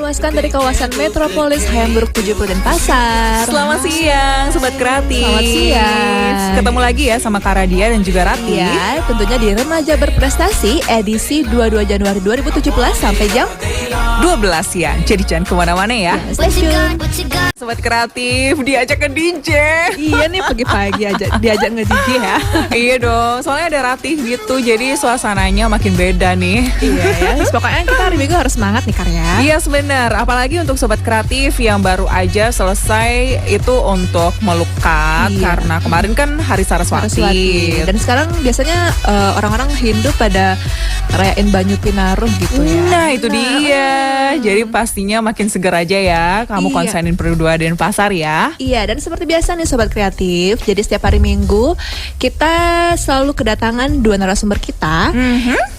meluaskan dari kawasan metropolis Hamburg, 70 dan Pasar. Selamat siang Sobat Kreatif. Selamat siang. Ketemu lagi ya sama Karadia dan juga Rati. Ya, tentunya di Remaja Berprestasi edisi 22 Januari 2017 sampai jam 12 siang. Jadi jangan kemana-mana ya. Stay tune. Sobat Kreatif diajak ke DJ. Iya nih pagi-pagi aja diajak nge-DJ ya. Iya dong, soalnya ada Rati gitu. Jadi suasananya makin beda nih. Iya ya, pokoknya kita hari Minggu harus semangat nih Karya. Iya benar, apalagi untuk Sobat Kreatif yang baru aja selesai itu untuk melukat. Iya. Karena kemarin kan Hari Saraswati. Dan sekarang biasanya orang-orang Hindu pada rayain Banyu Pinaruh gitu ya. Nah itu dia. Jadi pastinya makin seger aja ya. Kamu Iya. konsenin Perdua dan Pasar ya. Iya, dan seperti biasa nih Sobat Kreatif, jadi setiap hari Minggu kita selalu kedatangan dua narasumber kita.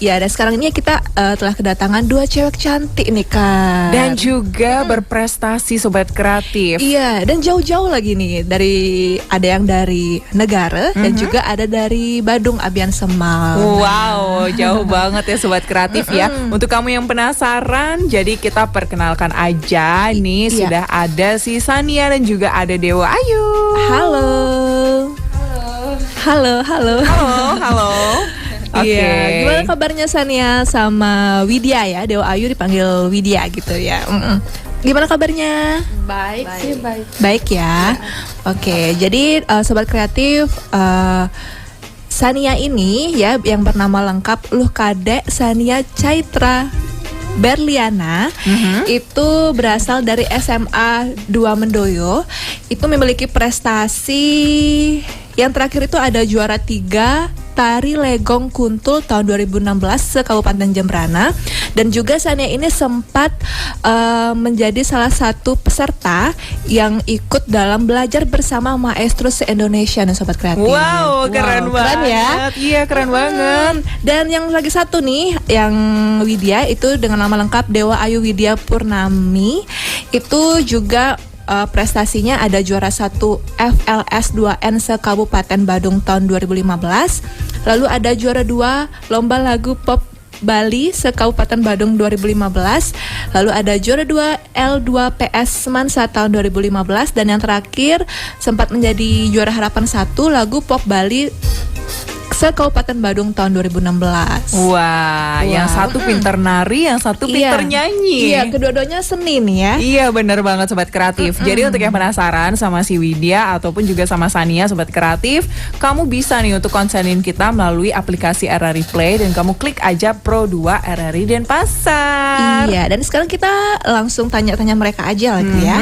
Ya, dan sekarang ini kita telah kedatangan dua cewek cantik nih Kak. Dan juga berprestasi Sobat Kreatif. Iya, dan jauh-jauh lagi nih, ada yang dari negara dan juga ada dari Badung Abian Semal. Wow, jauh banget ya Sobat Kreatif ya. Untuk kamu yang penasaran, jadi kita perkenalkan aja nih. Iya. Sudah ada si Sania dan juga ada Dewa Ayu. Halo. Halo. Halo, halo. Oke. Iya, gimana kabarnya Sania sama Widya ya? Dewa Ayu dipanggil Widya gitu ya. Gimana kabarnya? Baik sih, baik. Baik ya. Oke, jadi Sobat Kreatif, Sania ini ya yang bernama lengkap Luhkade Sania Chaitra Berliana, itu berasal dari SMA 2 Mendoyo. Itu memiliki prestasi yang terakhir itu ada juara 3 Tari Legong Kuntul tahun 2016 se-Kabupaten Jembrana. Dan juga Sania ini sempat menjadi salah satu peserta yang ikut dalam belajar bersama maestro se-Indonesia nih Sobat Kreatif. Wow, keren banget. Keren ya. Iya, keren banget. Dan yang lagi satu nih, yang Widya itu dengan nama lengkap Dewa Ayu Widya Purnami, itu juga prestasinya ada juara 1 FLS 2N se-Kabupaten Badung tahun 2015. Lalu ada juara 2 Lomba Lagu Pop Bali se-Kabupaten Badung 2015. Lalu ada juara 2 L2PS Semansa tahun 2015. Dan yang terakhir sempat menjadi juara harapan 1 Lagu Pop Bali se-Kabupaten Badung tahun 2016. Wah, yang satu pinter nari, yang satu pinter nyanyi. Iya, kedua-duanya seni nih ya. Iya benar banget Sobat Kreatif. Jadi untuk yang penasaran sama si Widya ataupun juga sama Sania Sobat Kreatif, kamu bisa nih untuk konsenin kita melalui aplikasi RRI Play dan kamu klik aja Pro 2 RRI Denpasar. Iya, dan sekarang kita langsung tanya-tanya mereka aja lagi ya.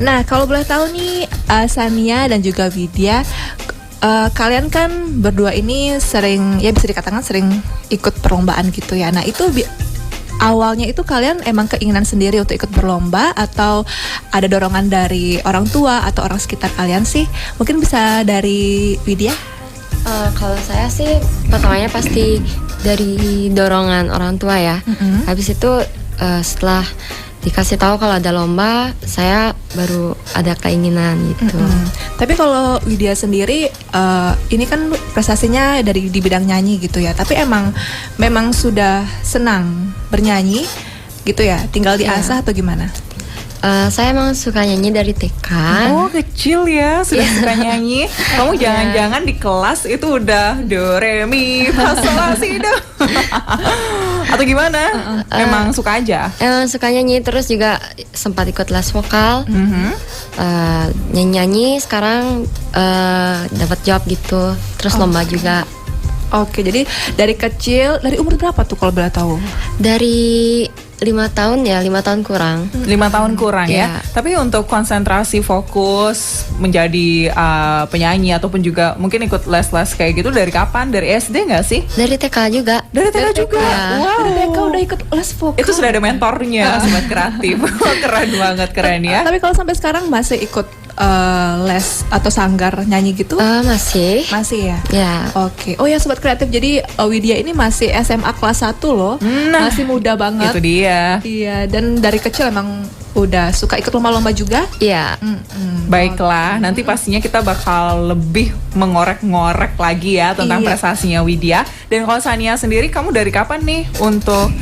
Nah, kalau boleh tahu nih Sania dan juga Widya, kalian kan berdua ini sering, ya bisa dikatakan sering ikut perlombaan gitu ya. Nah itu awalnya itu kalian emang keinginan sendiri untuk ikut berlomba atau ada dorongan dari orang tua atau orang sekitar kalian sih? Mungkin bisa dari Widya? Kalau saya sih pertamanya pasti dari dorongan orang tua ya. Habis itu setelah dikasih tahu kalau ada lomba, saya baru ada keinginan gitu. Tapi kalau Widya sendiri, ini kan prestasinya di bidang nyanyi gitu ya. Tapi memang sudah senang bernyanyi gitu ya. Tinggal diasah atau gimana? Saya emang suka nyanyi dari TK. Oh kecil ya sudah suka nyanyi. Kamu jangan-jangan di kelas itu udah do re mi fa sol la si do atau gimana? Memang suka aja. Emang suka nyanyi, terus juga sempat ikut les vokal. Nyanyi-nyanyi, sekarang dapat job gitu. Terus lomba juga. Oke, jadi dari kecil, dari umur berapa tuh kalau boleh tahu? Dari 5 tahun ya, 5 tahun kurang. 5 tahun kurang ya. Iya. Tapi untuk konsentrasi fokus menjadi penyanyi ataupun juga mungkin ikut les-les kayak gitu dari kapan? Dari SD nggak sih? Dari TK juga. Dari TK juga. Ya. Wow. Dari TK udah ikut les vokal. Itu sudah ada mentornya Sobat Kreatif. Keren banget, keren ya. Tapi kalau sampai sekarang masih ikut les atau sanggar nyanyi gitu? Masih. Masih ya? Ya. Oke. Oh ya Sobat Kreatif, jadi Widya ini masih SMA kelas 1 loh. Nah, masih muda banget. Itu dia. Iya, dan dari kecil emang udah suka ikut lomba-lomba juga? Iya. Baiklah, nanti pastinya kita bakal lebih mengorek-ngorek lagi ya tentang Iya. prestasinya Widya. Dan kalau Sania sendiri, kamu dari kapan nih untuk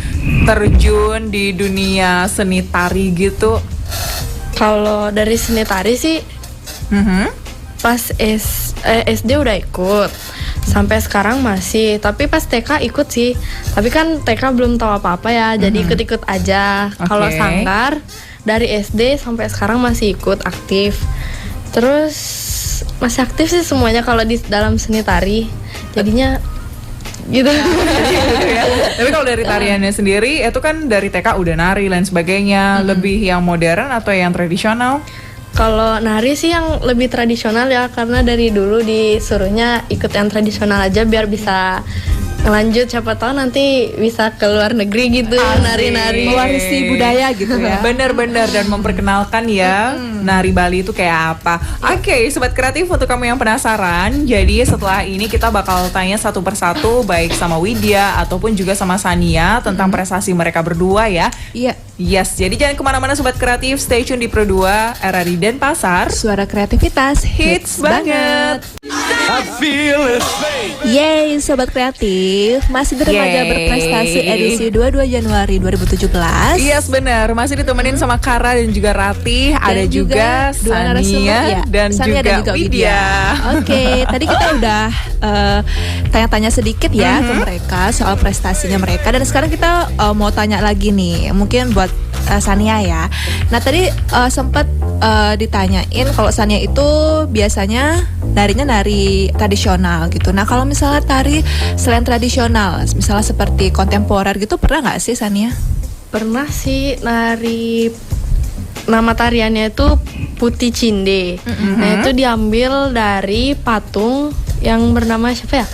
terjun di dunia seni tari gitu? Kalau dari seni tari sih pas SD udah ikut, sampai sekarang masih. Tapi pas TK ikut sih. Tapi kan TK belum tahu apa-apa ya, jadi ikut-ikut aja. Kalau Oke. sanggar dari SD sampai sekarang masih ikut aktif. Terus masih aktif sih semuanya kalau di dalam seni tari. Jadinya gitu. Tapi kalau dari tariannya sendiri itu kan dari TK udah nari dan sebagainya, lebih yang modern atau yang tradisional? Kalau nari sih yang lebih tradisional ya, karena dari dulu disuruhnya ikut yang tradisional aja biar bisa ngelanjut, siapa tahu nanti bisa ke luar negeri gitu nari-nari. Mewarisi budaya gitu ya. Bener-bener, dan memperkenalkan ya nari Bali itu kayak apa. Oke, Sobat Kreatif, untuk kamu yang penasaran, jadi setelah ini kita bakal tanya satu persatu, baik sama Widya ataupun juga sama Sania tentang prestasi mereka berdua ya. Iya. Yes, jadi jangan kemana-mana Sobat Kreatif, stay tune di Pro 2 RRI Denpasar. Suara kreativitas Hits banget. Yeay, Sobat Kreatif, masih di Remaja Yeay. Berprestasi edisi 22 Januari 2017. Yes, benar. Masih ditemenin sama Kara dan juga Ratih, ada juga dua narasumber, Sania ya. dan Sania juga Widya. Oke, tadi kita udah tanya-tanya sedikit ya ke mereka soal prestasinya mereka, dan sekarang kita mau tanya lagi nih, mungkin buat Sania ya. Nah tadi sempat ditanyain kalau Sania itu biasanya narinya nari tradisional gitu. Nah kalau misalnya tari selain tradisional, misalnya seperti kontemporer gitu, pernah nggak sih Sania? Pernah sih nari, nama tariannya itu Putih Cinde. Nah itu diambil dari patung yang bernama siapa ya?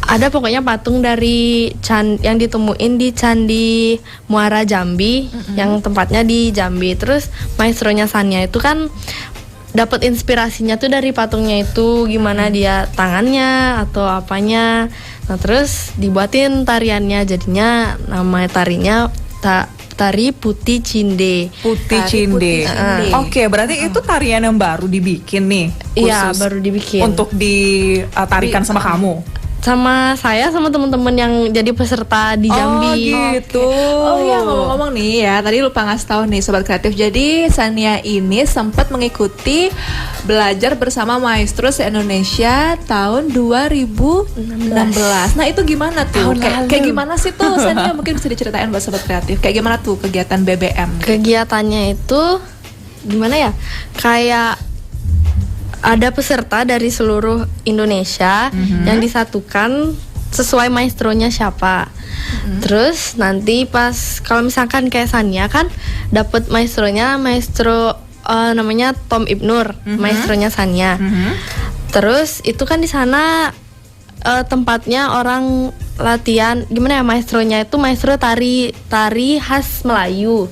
Ada pokoknya patung dari yang ditemuin di Candi Muara Jambi, yang tempatnya di Jambi. Terus maestronya Sania itu kan dapat inspirasinya tuh dari patungnya itu, gimana dia tangannya atau apanya. Nah terus dibuatin tariannya, jadinya nama tarinya Tari Putih Cinde. Putih Tari Cinde. Putih Cinde. Oke, berarti itu tarian yang baru dibikin nih. Iya, khusus baru dibikin. untuk ditarikan sama kamu. Sama saya sama teman-teman yang jadi peserta di Jambi. Oh gitu. Oh iya, ngomong-ngomong nih ya, tadi lupa ngasih tahu nih Sobat Kreatif. Jadi Sania ini sempat mengikuti belajar bersama maestro se-Indonesia tahun 2016. Nah itu gimana tuh? Kayak gimana sih tuh Sania? Mungkin bisa diceritain buat Sobat Kreatif. Kayak gimana tuh kegiatan BBM? Kegiatannya itu gimana ya? Kayak ada peserta dari seluruh Indonesia yang disatukan sesuai maestronya siapa. Terus nanti pas kalau misalkan kayak Sania kan dapat maestronya maestro namanya Tom Ibnur, maestronya Sania. Terus itu kan di sana tempatnya orang latihan, gimana ya, maestronya itu maestro tari khas Melayu.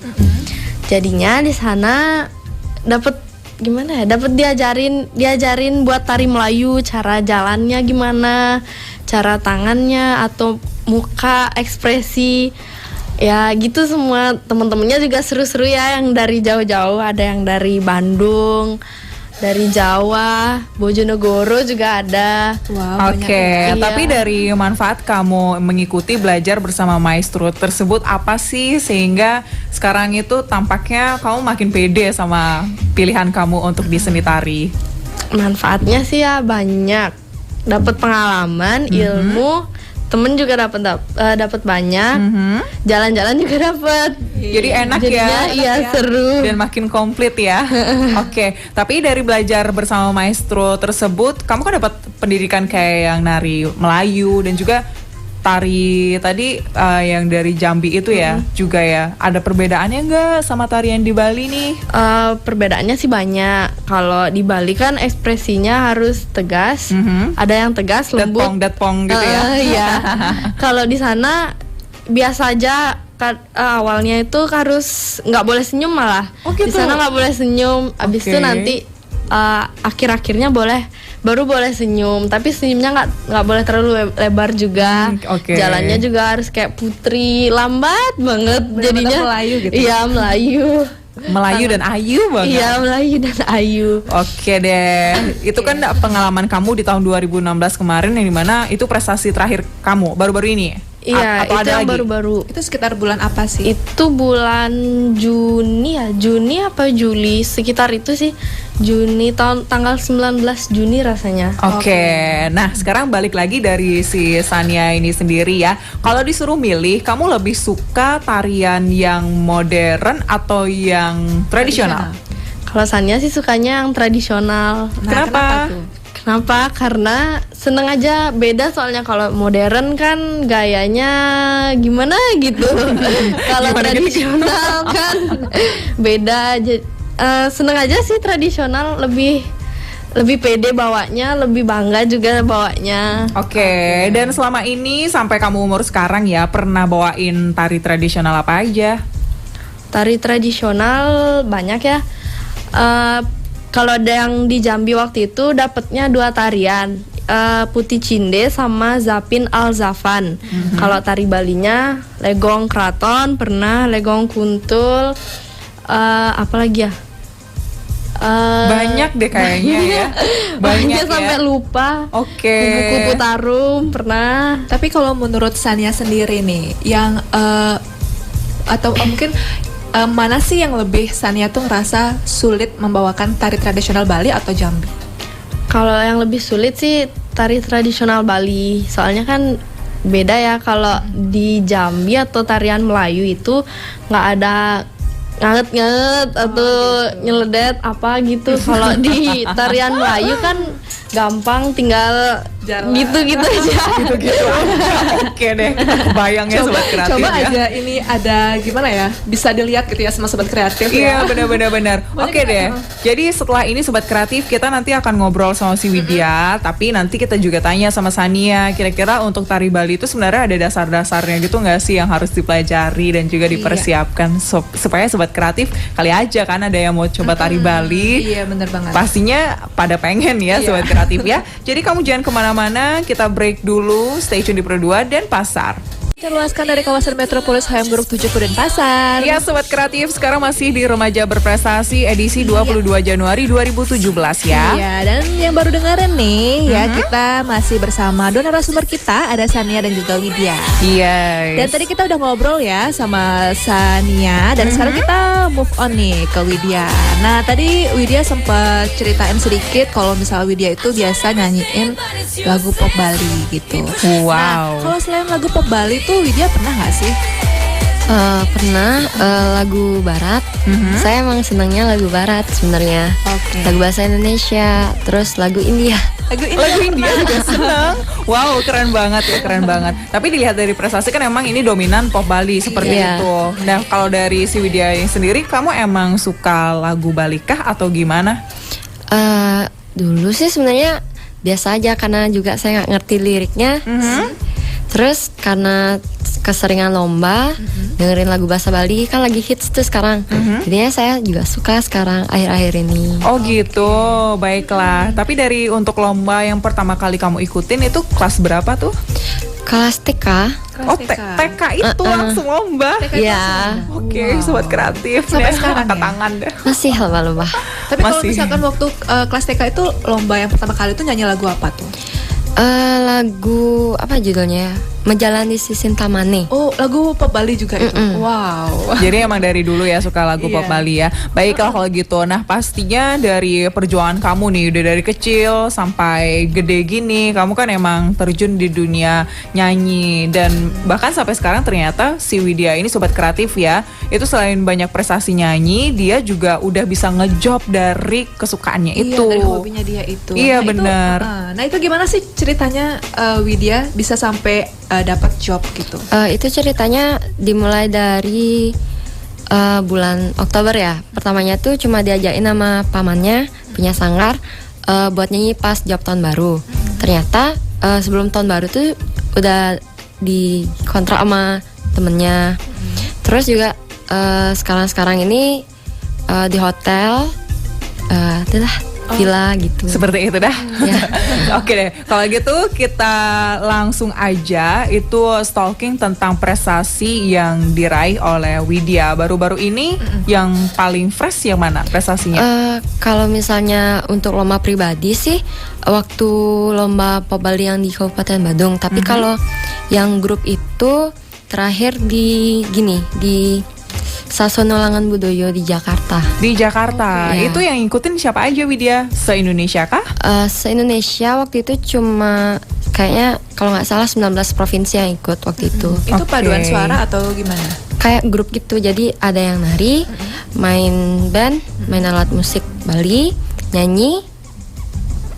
Jadinya di sana dapat gimana ya, dapat diajarin buat tari Melayu, cara jalannya gimana, cara tangannya atau muka, ekspresi ya gitu. Semua temen-temennya juga seru-seru ya, yang dari jauh-jauh, ada yang dari Bandung, dari Jawa, Bojonegoro juga ada. Wow, banyak Oke, ya. tapi Iya. dari manfaat kamu mengikuti belajar bersama maestro tersebut apa sih, sehingga sekarang itu tampaknya kamu makin pede sama pilihan kamu untuk di seni tari? Manfaatnya sih ya banyak, dapat pengalaman, ilmu, temen juga dapat banyak, jalan-jalan juga dapat. Jadi enak Jadinya ya. iya seru. Dan makin komplit ya. Oke, tapi dari belajar bersama maestro tersebut, kamu kan dapat pendidikan kayak yang nari Melayu dan juga tari tadi yang dari Jambi itu ya, juga ya. Ada perbedaannya nggak sama tarian di Bali nih? Perbedaannya sih banyak. Kalau di Bali kan ekspresinya harus tegas, ada yang tegas, lembut. Datpong gitu ya. Iya. Kalau di sana biasa aja. Awalnya itu harus nggak boleh senyum malah. Oh, gitu? Di sana nggak boleh senyum. Abis itu Oke. nanti akhir-akhirnya baru boleh senyum. Tapi senyumnya nggak boleh terlalu lebar juga. Oke. Jalannya juga harus kayak putri, lambat banget. Bener-bener Jadinya Melayu gitu. Iya, Melayu. Melayu dan Ayu banget. Iya, Melayu dan Ayu. Oke deh, itu kan pengalaman kamu di tahun 2016 kemarin, yang dimana itu prestasi terakhir kamu baru-baru ini. Iya, atau itu ada yang lagi? baru-baru. Itu sekitar bulan apa sih? Itu bulan Juni ya, Juni apa Juli, sekitar itu sih. Juni tanggal 19 Juni rasanya. Oke, nah sekarang balik lagi dari si Sania ini sendiri ya. Kalau disuruh milih, kamu lebih suka tarian yang modern atau yang tradisional? Kalau Sania sih sukanya yang tradisional. Nah, Kenapa? tuh? Kenapa? Karena seneng aja, beda soalnya kalau modern kan gayanya gimana gitu. Kalau Gimana gitu? tradisional kan beda. Seneng aja sih tradisional, lebih pede bawanya, lebih bangga juga bawanya. Oke, dan selama ini sampai kamu umur sekarang ya, pernah bawain tari tradisional apa aja? Tari tradisional banyak ya. Kalau ada yang di Jambi waktu itu dapatnya 2 tarian, Putih Cinde sama Zapin Al Zafan. Kalau tari Balinya Legong Kraton pernah, Legong Kuntul, apa lagi ya? Banyak deh kayaknya ya. Banyak sampai ya. lupa. Oke. Kupu-kupu Tarum pernah. Tapi kalau menurut Sania sendiri nih, yang atau mungkin mana sih yang lebih Sania tuh ngerasa sulit membawakan tari tradisional Bali atau Jambi? Kalau yang lebih sulit sih tari tradisional Bali. Soalnya kan beda ya, kalau di Jambi atau tarian Melayu itu nggak ada nganget-nganget atau nyeledet apa gitu. Kalau di tarian Melayu kan gampang, tinggal Jalan. gitu-gitu aja. Gitu-gitu. Oke deh, bayangnya sobat kreatif Coba ya. aja ini ada gimana ya? Bisa dilihat gitu ya sama sobat kreatif Iya, ya. benar. Oke deh. Jadi setelah ini sobat kreatif, kita nanti akan ngobrol sama si Widya, tapi nanti kita juga tanya sama Sania, kira-kira untuk tari Bali itu sebenarnya ada dasar-dasarnya gitu nggak sih yang harus dipelajari dan juga dipersiapkan supaya sobat kreatif kali aja kan ada yang mau coba tari Bali. Iya, bener banget. Pastinya pada pengen ya Iya. sobat kreatif ya. Jadi kamu jangan kemana-mana, kita break dulu, stay tune di Pro 2 dan Pasar. Kita luaskan dari kawasan Metropolis Hayam Buruk 7 dan Pasar. Ya sobat kreatif, sekarang masih di Remaja Berprestasi edisi 22 Januari 2017 ya. Iya, dan yang baru dengerin nih ya, kita masih bersama dua narasumber kita, ada Sania dan juga Widya. Iya. Dan tadi kita udah ngobrol ya sama Sania, dan sekarang kita move on nih ke Widya. Nah, tadi Widya sempat ceritain sedikit kalau misalnya Widya itu biasa nyanyiin lagu pop Bali gitu. Wow. Nah, kalau selain lagu pop Bali tuh Widya pernah nggak sih? Pernah lagu barat. Saya emang senangnya lagu barat sebenarnya. Oke. Lagu bahasa Indonesia, terus lagu India. Lagu India juga seneng. Wow, keren banget ya, keren banget. Tapi dilihat dari prestasi kan emang ini dominan pop Bali seperti Iya. itu. Nah, kalau dari si Widya yang sendiri, kamu emang suka lagu Bali kah atau gimana? Dulu sih sebenarnya biasa aja karena juga saya nggak ngerti liriknya. Terus karena keseringan lomba dengerin lagu bahasa Bali kan lagi hits tuh sekarang. Jadinya saya juga suka sekarang akhir-akhir ini. Oh gitu, baiklah. Tapi dari untuk lomba yang pertama kali kamu ikutin itu kelas berapa tuh? Kelas TK. Oh, TK itu langsung lomba. Ya, Oke, sobat kreatif. Sampai Deh, sekarang angkat ya? tangan deh. masih lomba-lomba. Tapi kalau Masih. misalkan waktu kelas TK itu lomba yang pertama kali itu nyanyi lagu apa tuh? Lagu apa judulnya? Menjalani Sisin Tamane. Oh, lagu pop Bali juga itu. Wow. Jadi emang dari dulu ya suka lagu pop Iya. Bali ya. Baiklah kalau gitu. Nah, pastinya dari perjuangan kamu nih udah dari kecil sampai gede gini, kamu kan emang terjun di dunia nyanyi dan bahkan sampai sekarang ternyata si Widya ini sobat kreatif ya. Itu selain banyak prestasi nyanyi, dia juga udah bisa ngejob dari kesukaannya Iya, itu. dari hobinya dia itu. Iya, Nah, itu, benar. nah, itu gimana sih ceritanya Widya bisa sampai dapat job gitu? Itu ceritanya dimulai dari bulan Oktober ya. Pertamanya tuh cuma diajakin sama pamannya punya sanggar buat nyanyi pas job tahun baru. Ternyata sebelum tahun baru tuh udah dikontrak sama temennya. Terus juga sekarang ini di hotel, itulah villa gitu. Seperti itu dah. Ya. Oke deh, kalau gitu kita langsung aja itu stalking tentang prestasi yang diraih oleh Widya baru-baru ini. Yang paling fresh yang mana prestasinya? Kalau misalnya untuk lomba pribadi sih waktu lomba pop Bali yang di Kabupaten Badung. Tapi kalau Yang grup itu terakhir di Sasono Langan Budoyo di Jakarta. Di Jakarta. Iya. Itu yang ngikutin siapa aja Widya? Se-Indonesia kah? Se-Indonesia waktu itu cuma kayaknya kalau nggak salah 19 provinsi yang ikut waktu itu. Itu Oke. paduan suara atau gimana? Kayak grup gitu, jadi ada yang nari, main band, main alat musik Bali, nyanyi.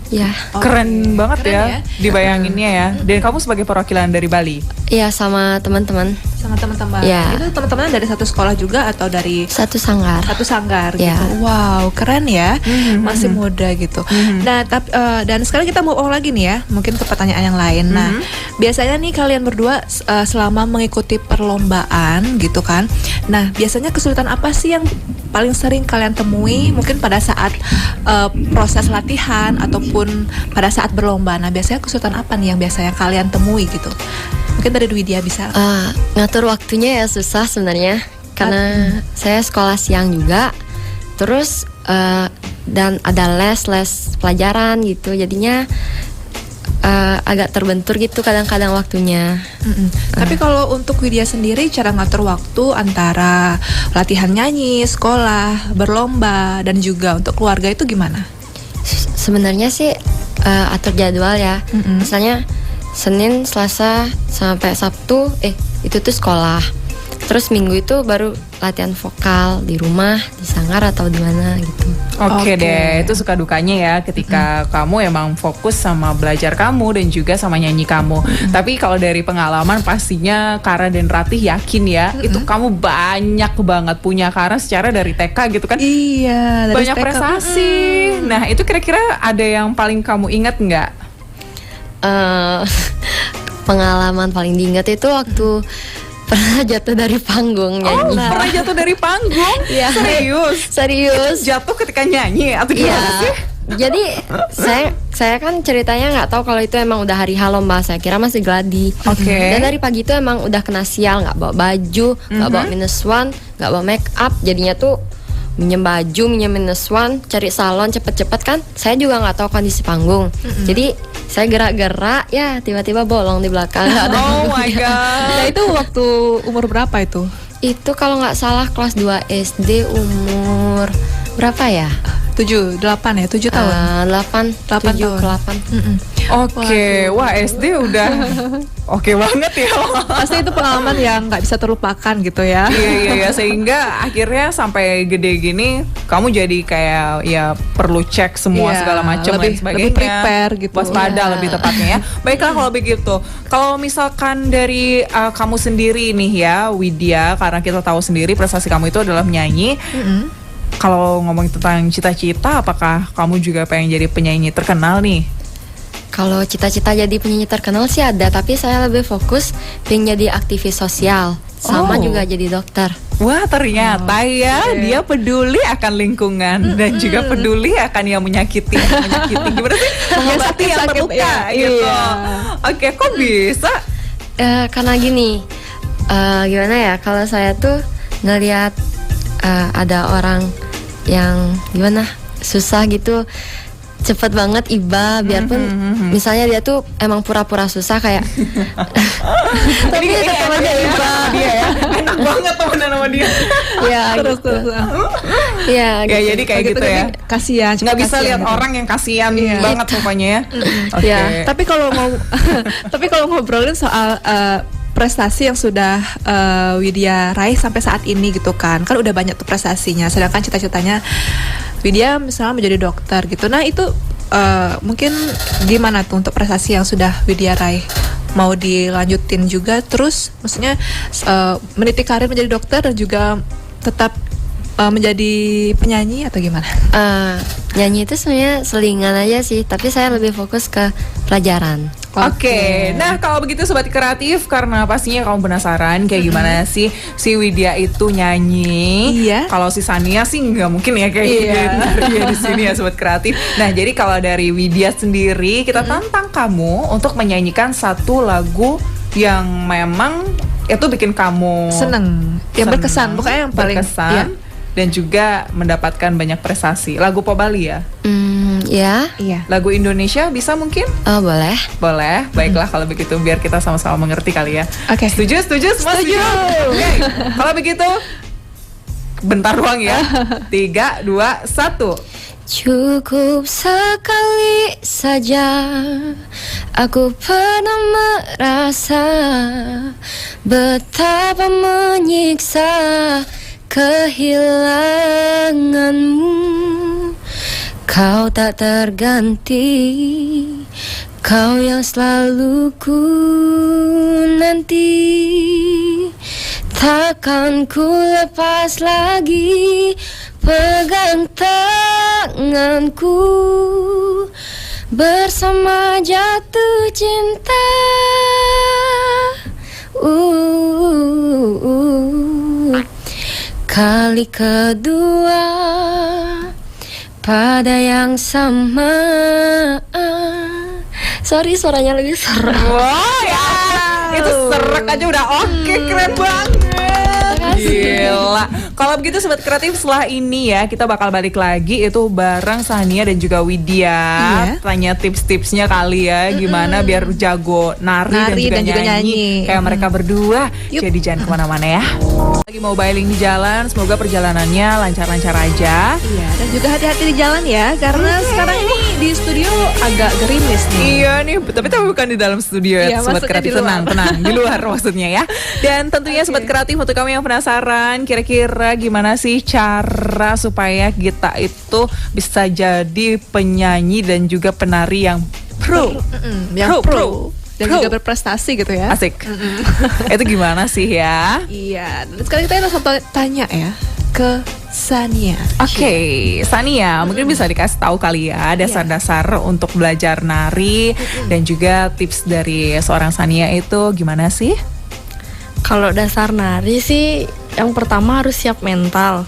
Ya, Keren banget Keren ya, ya. dibayanginnya ya. Dan kamu sebagai perwakilan dari Bali? iya sama teman-teman Sama teman-teman. Iya. Itu teman-teman dari satu sekolah juga atau dari satu sanggar. satu sanggar Iya. gitu. Wow, keren ya. Masih muda gitu. Nah, tapi dan sekarang kita mau lagi nih ya, mungkin ke pertanyaan yang lain. Nah, biasanya nih kalian berdua selama mengikuti perlombaan gitu kan. Nah, biasanya kesulitan apa sih yang paling sering kalian temui mungkin pada saat proses latihan ataupun pada saat berlomba? Nah, biasanya kesulitan apa nih yang biasanya kalian temui gitu? Mungkin dari Widya bisa. Ngatur waktunya ya susah sebenarnya karena saya sekolah siang juga, terus dan ada les pelajaran gitu, jadinya agak terbentur gitu kadang-kadang waktunya. Tapi kalau untuk Widya sendiri, cara ngatur waktu antara latihan nyanyi, sekolah, berlomba, dan juga untuk keluarga itu gimana? Sebenarnya sih atur jadwal ya. Misalnya Senin, Selasa sampai Sabtu itu tuh sekolah. Terus Minggu itu baru latihan vokal di rumah, di sanggar atau di mana gitu. Oke Oke. deh, itu suka dukanya ya ketika kamu emang fokus sama belajar kamu dan juga sama nyanyi kamu. Tapi kalau dari pengalaman pastinya Kara dan Ratih yakin ya, itu kamu banyak banget punya Kara secara dari TK gitu kan. Iya, Banyak prestasi. Nah, itu kira-kira ada yang paling kamu ingat nggak? Pengalaman paling diingat itu waktu pernah jatuh dari panggung Oh, nyanyi. pernah jatuh dari panggung? Iya. Serius? Serius. Jatuh ketika nyanyi atau Iya. gimana sih? Jadi saya kan ceritanya nggak tahu kalau itu emang udah hari H lomba. Saya kira masih gladi. Oke. Dan dari pagi itu emang udah kena sial, nggak bawa baju, nggak bawa -1, nggak bawa make up. Jadinya tuh minjem baju, minjem -1, cari salon cepet-cepet kan. Saya juga nggak tahu kondisi panggung. Jadi saya gerak-gerak, ya tiba-tiba bolong di belakang. Nggak ada Oh my panggungnya. god. Nah, itu waktu umur berapa itu? Itu kalau nggak salah kelas 2 SD umur berapa ya? 7, 8 ya, 7 tahun. 8, 8 7 tahun. ke 8. Oke, wah SD udah oke banget ya. Pasti itu pengalaman yang nggak bisa terlupakan gitu ya. Iya, sehingga akhirnya sampai gede gini kamu jadi kayak ya perlu cek semua Iya, segala macam dan lebih sebagainya. prepare gitu. Waspada Iya. lebih tepatnya ya. Baiklah kalau begitu. Kalau misalkan dari kamu sendiri nih ya Widya, karena kita tahu sendiri prestasi kamu itu adalah menyanyi. Kalau ngomong tentang cita-cita, apakah kamu juga pengen jadi penyanyi terkenal nih? Kalau cita-cita jadi penyanyi terkenal sih ada, tapi saya lebih fokus pengen jadi aktivis sosial, sama Oh. juga jadi dokter. Wah ternyata ya dia peduli akan lingkungan dan juga peduli akan yang menyakiti gimana sih mengobati yang sakit, terluka iya. gitu. Iya. Oke, kok bisa? Karena gini, gimana ya? Kalau saya tuh ngelihat ada orang yang gimana susah gitu, cepet banget iba, biarpun misalnya dia tuh emang pura-pura susah kayak, tapi Ini tetap kayaknya aja enak iba. sama dia ya. Enak banget temenan sama dia. Ya, Terus gitu. terus. Ya, Ya gitu. jadi kayak gitu ya. Kasihan. Nggak bisa kasihan lihat gitu. orang yang kasihan Iya. banget rupanya ya. Oke. Ya, tapi kalau mau tapi kalau ngobrolin soal prestasi yang sudah Widya raih sampai saat ini gitu kan udah banyak tuh prestasinya. Sedangkan cita-citanya Widya misalnya menjadi dokter gitu. Nah itu mungkin gimana tuh untuk prestasi yang sudah Widya raih? Mau dilanjutin juga terus? Maksudnya meniti karir menjadi dokter dan juga tetap menjadi penyanyi atau gimana? Nyanyi itu sebenarnya selingan aja sih, tapi saya lebih fokus ke pelajaran. Oke, nah kalau begitu Sobat Kreatif, karena pastinya kamu penasaran kayak gimana sih si Widya itu nyanyi. Iya. Kalau si Sania sih nggak mungkin ya kayak Iya. dia di sini ya Sobat Kreatif. Nah jadi kalau dari Widya sendiri, kita tantang kamu untuk menyanyikan satu lagu yang memang itu bikin kamu Seneng, yang seneng, berkesan, pokoknya yang paling berkesan. iya. dan juga mendapatkan banyak prestasi. Lagu pop Bali ya? Ya, Iya. Lagu Indonesia bisa mungkin? boleh. Boleh, baiklah kalau begitu biar kita sama-sama mengerti kali ya. Oke. Setuju, semua setuju. Oke, kalau begitu bentar doang ya. 3, 2, 1. Cukup sekali saja aku pernah merasa betapa menyiksa kehilanganmu. Kau tak terganti, kau yang selalu ku nanti. Takkan ku lepas lagi pegang tanganku bersama jatuh cinta. Kali kedua pada yang sama. Sorry, suaranya lebih serak. Wah ya, itu serak aja udah oke, keren banget. Gila. Kalau begitu Sobat Kreatif, setelah ini ya kita bakal balik lagi itu bareng Sania dan juga Widya. Iya. Tanya tips-tipsnya kali ya, gimana biar jago nari dan juga nyanyi kayak mereka berdua. Yup. Jadi jangan kemana-mana ya. Lagi mau bailing di jalan, semoga perjalanannya lancar-lancar aja. Iya, dan juga hati-hati di jalan ya, karena sekarang ini di studio agak gerimis nih. Iya nih, tapi bukan di dalam studio ya, Iya, Sobat maksudnya Kreatif, di luar. tenang, di luar maksudnya ya. Dan tentunya Sobat Kreatif, untuk kamu yang penasaran, kira-kira gimana sih cara supaya kita itu bisa jadi penyanyi dan juga penari yang pro, Yang pro. Dan Pro. juga berprestasi gitu ya. asik. Itu gimana sih ya? Iya, dan sekarang kita langsung tanya ya ke Sania. Oke, Sania, mungkin bisa dikasih tahu kali ya dasar-dasar untuk belajar nari dan juga tips dari seorang Sania itu gimana sih? Kalau dasar nari sih, yang pertama harus siap mental.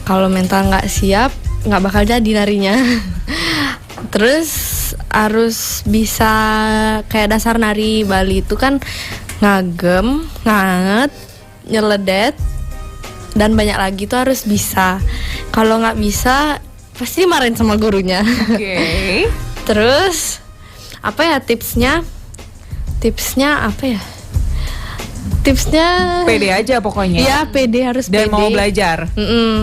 Kalau mental nggak siap, nggak bakal jadi narinya. Terus harus bisa kayak dasar nari Bali itu kan ngagem, nganget, nyeledet, dan banyak lagi tuh harus bisa. Kalau nggak bisa, pasti marahin sama gurunya. Oke. Terus apa ya tipsnya? Tipsnya apa ya? Tipsnya Pede aja pokoknya. Iya, pede, harus Dan pede. mau belajar.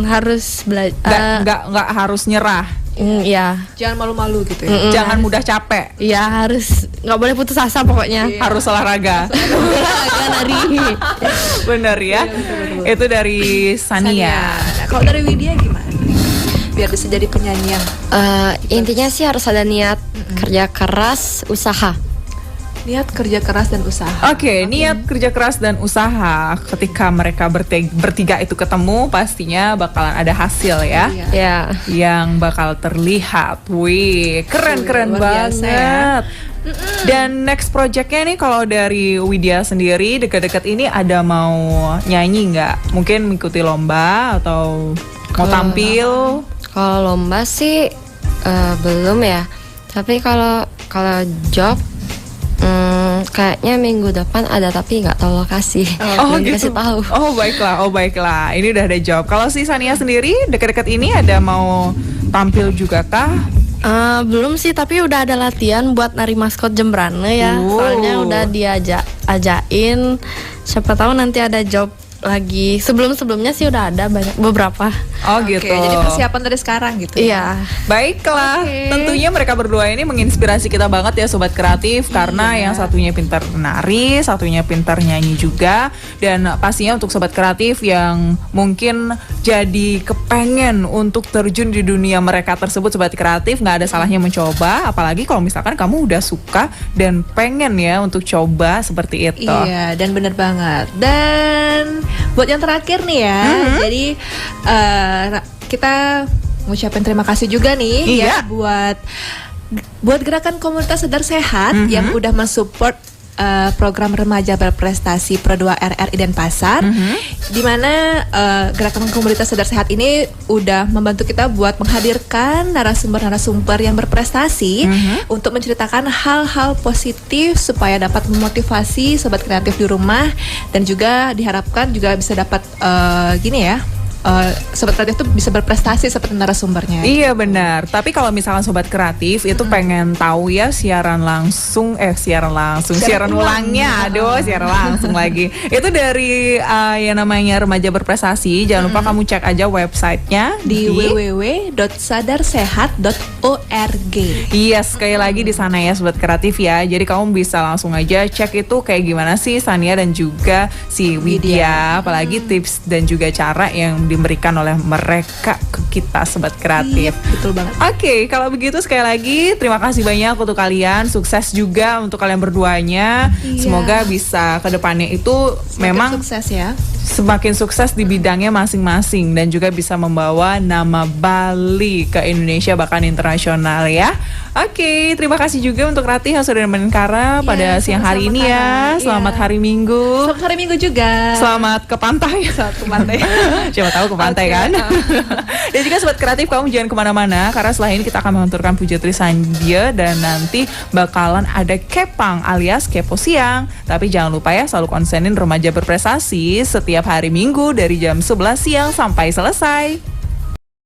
Harus belajar. Nggak harus nyerah. Iya. Jangan malu-malu gitu ya. Jangan mudah capek. Iya, harus nggak boleh putus asa pokoknya. Harus olahraga. Olahraga nari. Bener ya. Itu dari Sania. Nah, kalau dari Widya gimana? Biar bisa jadi penyanyi yang Intinya sih harus ada niat, kerja keras, usaha. niat, kerja keras, dan usaha. Oke, niat, kerja keras dan usaha. Ketika mereka bertiga itu ketemu, pastinya bakalan ada hasil ya. Iya. Ya. Yang bakal terlihat. Wih, keren luar biasa banget. Dan next projectnya nih, kalau dari Widya sendiri dekat-dekat ini ada mau nyanyi nggak? Mungkin mengikuti lomba atau mau tampil? Kalau lomba sih belum ya. Tapi kalau job kayaknya minggu depan ada, tapi nggak tahu lokasi. Belum dikasih tahu. Oh baiklah. Ini udah ada job. Kalau si Sania sendiri dekat-dekat ini ada mau tampil juga kah? Belum sih, tapi udah ada latihan buat nari maskot Jembrane ya. Oh. Soalnya udah ajain. Siapa tahu nanti ada job lagi. Sebelumnya sih udah ada beberapa. Oh Oke, gitu. jadi persiapan dari sekarang gitu. Iya. Baiklah, tentunya mereka berdua ini menginspirasi kita banget ya Sobat Kreatif. Karena yang satunya pintar nari, satunya pintar nyanyi juga. Dan pastinya untuk Sobat Kreatif yang mungkin jadi kepengen untuk terjun di dunia mereka tersebut, Sobat Kreatif, gak ada salahnya mencoba. Apalagi kalau misalkan kamu udah suka dan pengen ya untuk coba seperti itu. Iya, dan bener banget. Dan buat yang terakhir nih ya, jadi kita ngucapin terima kasih juga nih ya buat gerakan komunitas sadar sehat yang udah mensupport program remaja berprestasi Pro 2 RRI Denpasar, di mana gerakan komunitas sadar sehat ini udah membantu kita buat menghadirkan narasumber-narasumber yang berprestasi untuk menceritakan hal-hal positif supaya dapat memotivasi Sobat Kreatif di rumah, dan juga diharapkan juga bisa dapat sobat kreatif tuh bisa berprestasi seperti narasumbernya. Iya benar. Tapi kalau misalkan sobat kreatif itu pengen tahu ya siaran ulangnya, siaran langsung lagi. Itu dari yang namanya Remaja Berprestasi. Jangan lupa kamu cek aja websitenya Di www.sadarsehat.org. Iya, sekali lagi di sana ya sobat kreatif ya. Jadi kamu bisa langsung aja cek itu kayak gimana sih Sania dan juga si Widya, apalagi tips dan juga cara yang diberikan oleh mereka ke kita sobat kreatif. Iya, betul banget. Oke, kalau begitu sekali lagi terima kasih banyak untuk kalian. Sukses juga untuk kalian berduanya. Iya. Semoga bisa ke depannya itu Semakin memang sukses ya. semakin sukses di bidangnya masing-masing dan juga bisa membawa nama Bali ke Indonesia bahkan internasional ya. Oke, terima kasih juga untuk Ratih yang sudah nemenin Kara pada siang hari sama-sama, ini ya. Kara. Selamat Iya. hari Minggu. Selamat hari Minggu juga. Selamat ke pantai. Selamat ke pantai. Siapa tahu ke pantai Oke. kan. Dan juga sobat kreatif, kamu jangan kemana-mana karena setelah ini kita akan mengaturkan Pujatri Sandia dan nanti bakalan ada Kepang alias Kepo Siang. Tapi jangan lupa ya selalu konsenin Remaja Berprestasi setiap hari Minggu dari jam 11 siang sampai selesai.